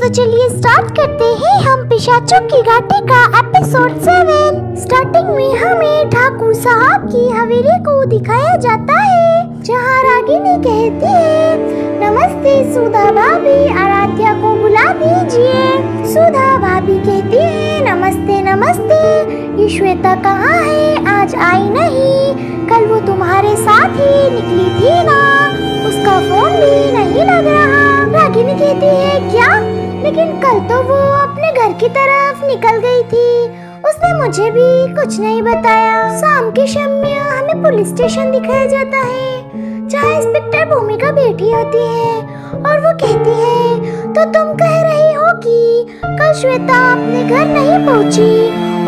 तो चलिए स्टार्ट करते हैं हम पिशाचों की घाटी का एपिसोड 7। स्टार्टिंग में हमें ठाकुर साहब की हवेली को दिखाया जाता है, जहाँ रागिनी कहती है, नमस्ते सुधा भाभी, आराध्या को बुला दीजिए। सुधा भाभी कहती है, नमस्ते नमस्ते, ये श्वेता कहाँ है, आज आई नहीं, कल वो तुम्हारे साथ ही निकली थी ना, उसका फोन भी नहीं लग रहा। रागिनी कहती है, क्या? लेकिन कल तो वो अपने घर की तरफ निकल गई थी, उसने मुझे भी कुछ नहीं बताया। शाम के समय हमें पुलिस स्टेशन दिखाया जाता है, जहाँ इंस्पेक्टर भूमिका बैठी होती है और वो कहती है, तो तुम कह रही हो कि कल श्वेता अपने घर नहीं पहुँची,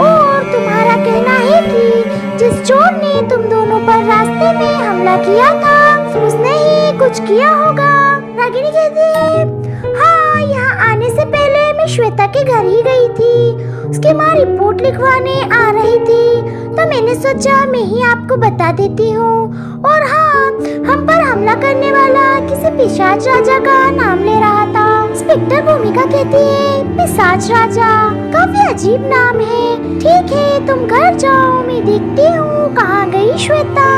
और तुम्हारा कहना है कि जिस चोर ने तुम दोनों पर रास्ते में हमला किया था, उसने ही कुछ किया होगा। रागिनी कहती है, हाँ, यहाँ आने से पहले मैं श्वेता के घर ही गई थी, उसकी माँ रिपोर्ट लिखवाने आ रही थी, तो मैंने सोचा मैं ही आपको बता देती हूँ। और हाँ, हम पर हमला करने वाला किसी पिशाच राजा का नाम ले रहा था। इंस्पेक्टर भूमिका कहती है, पिशाच राजा, काफी अजीब नाम है। ठीक है, तुम घर जाओ, मैं देखती हूँ कहाँ गई श्वेता।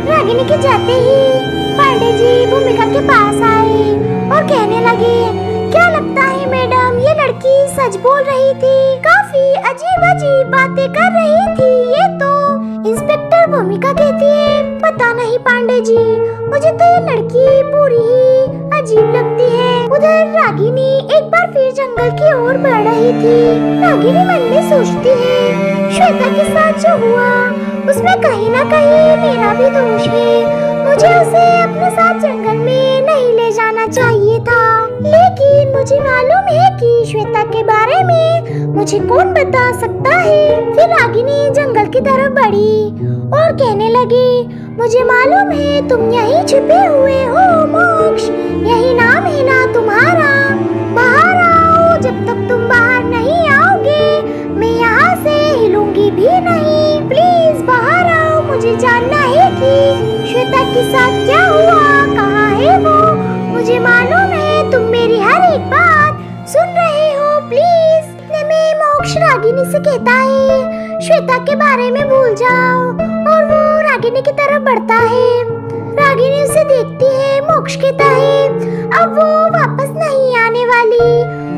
रागिनी के जाते ही पांडे जी भूमिका के पास आए और कहने लगे, क्या लगता है मैडम, ये लड़की सच बोल रही थी, काफी अजीब अजीब बातें कर रही थी ये तो। इंस्पेक्टर भूमिका कहती है, पता नहीं पांडे जी, मुझे तो ये लड़की पूरी ही अजीब लगती है। उधर रागिनी एक बार फिर जंगल की ओर बढ़ रही थी। रागिनी मन में सोचती है, श्वेता के साथ जो हुआ उसमें कहीं ना कहीं मेरा भी दोष है, मुझे उसे अपने साथ जंगल में नहीं ले जाना चाहिए था। लेकिन मुझे मालूम है कि श्वेता के बारे में मुझे कौन बता सकता है। फिर रागिनी जंगल की तरफ बढ़ी और कहने लगी, मुझे मालूम है तुम यहीं छुपे हुए हो मोक्ष, यही नाम है ना तुम्हारा। बाहर आओ, जब तक तुम बाहर नहीं आओगे मैं यहाँ से हिलूंगी भी नहीं। प्लीज बाहर आओ, मुझे जानना है कि श्वेता के साथ क्या हुआ, कहाँ है वो, मुझे मालूम है तुम मेरी हर एक बात सुन रहे हो, प्लीज। इतने में मोक्ष रागिनी से कहता है, श्वेता के बारे में भूल जाओ, और वो रागिनी की तरफ बढ़ता है। रागिनी उसे देखती है। मोक्ष कहता है, अब वो वापस नहीं आने वाली,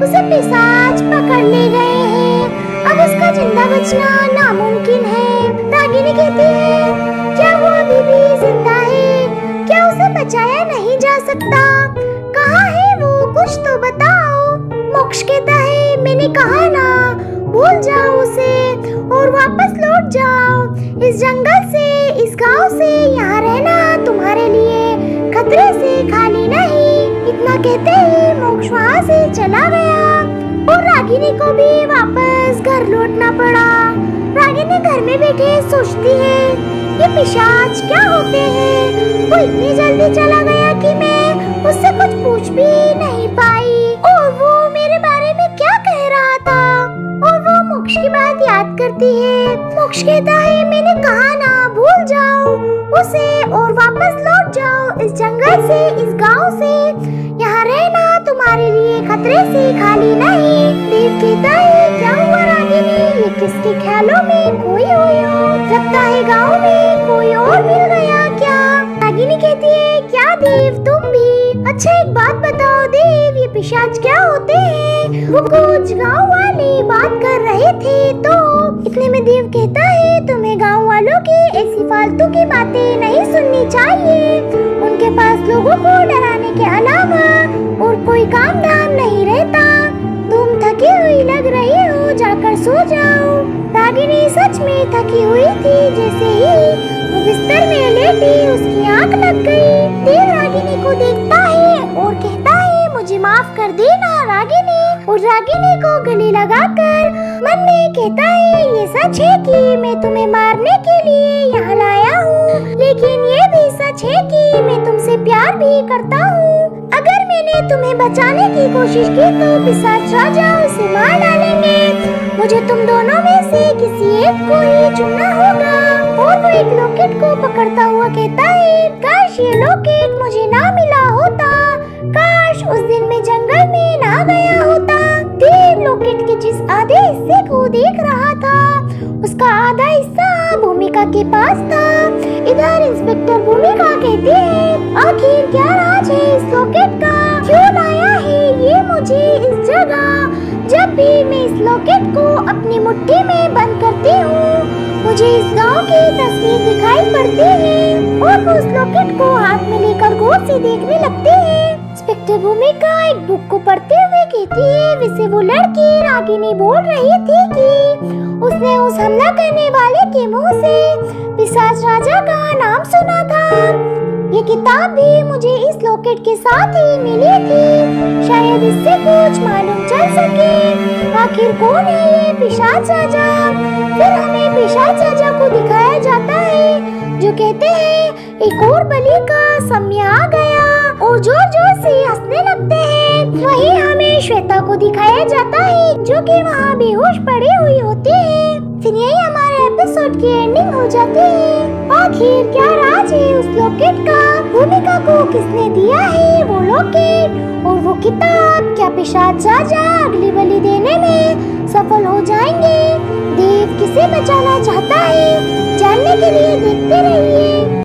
उसे पिशाच पकड़ ले गए हैं, अब उसका जिंदा बचना नामुमकिन है। रागिनी कहती है, क्या वो अभी भी जिंदा है, क्या उसे बचाया नहीं जा सकता, कहाँ है वो, कुछ तो बताओ। मोक्ष कहता है, मैंने कहा ना, भूल जाओ उसे और वापस लौट जाओ इस जंगल से, इस गांव से। यहाँ रहना तुम्हारे लिए खतरे से खाली नहीं। इतना कहते ही मोक्ष वहाँ से चला गया और रागिनी को भी वापस घर लौटना पड़ा। रागिनी घर में बैठे सोचती है, ये पिशाच क्या होते हैं, वो इतनी जल्दी चला गया कि मैं उससे कुछ पूछ भी नहीं पाई, और वो मेरे बारे में क्या कह रहा था। और वो मोक्ष की बात याद करती है। मोक्ष कहता है, मैंने कहा ना, भूल जाओ उसे और वापस लौट जाओ इस जंगल से, इस गांव से, यहाँ रहना तुम्हारे लिए खतरे से खाली नहीं। देव कहता है, क्या हुआ रागिनी, ये किसके ख्यालों में खोई हुई हो, लगता है गांव में कोई और मिल गया क्या। रागिनी कहती है, क्या देव तुम भी, अच्छा एक बात बताओ देव, ये पिशाच क्या होते हैं, वो कुछ गांव वाले बात कर रहे थे तो। इतने में देव कहता है, तुम्हें गांव वालों की ऐसी फालतू की बातें नहीं सुननी चाहिए, उनके पास लोगों को डराने के अलावा और कोई काम धाम नहीं रहता, तुम थकी हुई लग रही हो, जाकर सो जाओ। रागिनी सच में थकी हुई थी, जैसे ही वो बिस्तर में लेटी उसकी आंख लग गई। देव रागिनी को देखता है और कहता है, मुझे माफ कर देना रागिनी, और रागिनी को गले लगाकर मन में कहता है, ये सच है कि मैं तुम्हें मारने के लिए यहाँ लाया हूँ, लेकिन ये भी सच है कि मैं तुमसे प्यार भी करता हूँ। अगर मैंने तुम्हें बचाने की कोशिश की तो पिशाच राजा उसे मार डालेंगे, मुझे तुम दोनों में से किसी एक को ही चुनना होगा। और वो एक लॉकेट को पकड़ता हुआ कहता है, काश ये लॉकेट मुझे ना मिला होता, काश उस दिन मैं जंगल में ना गया होता। पास था। इधर इंस्पेक्टर भूमिका कहती है, आखिर क्या राज है इस लॉकेट का, क्यों लाया है ये मुझे इस जगह। जब भी मैं इस लॉकेट को अपनी मुट्ठी में बंद करती हूँ, मुझे इस गांव की तस्वीर दिखाई पड़ती है और वो उस लॉकेट को हाथ में लेकर गौर से देखने लगती है। इंस्पेक्टर भूमिका एक बुक को पढ़ते हुए कहती है, वैसे वो लड़की रागिनी बोल रही थी कि उसने उस हमला करने वाले के मुंह से पिशाच राजा का नाम सुना था। ये किताब भी मुझे इस लॉकेट के साथ ही मिली थी, शायद इससे कुछ मालूम चल सके आखिर कौन है ये पिशाच राजा। फिर हमें पिशाच राजा को दिखाया जाता है जो कहते हैं एक और बलि का समय आ गया और जोर जोर से हंसने लगते हैं। वहीं हमें श्वेता को दिखाया जाता है जो कि वहाँ बेहोश पड़ी हुई होती है। फिर यही हमारे एपिसोड की एंडिंग हो जाती है। आखिर क्या राज है उस लॉकेट का, भूमिका को किसने दिया है वो लॉकेट और वो किताब, क्या पिशाच राजा अगली बलि देने में सफल हो जाएंगे। देव किसे बचाना चाहता है, जानने के लिए देखते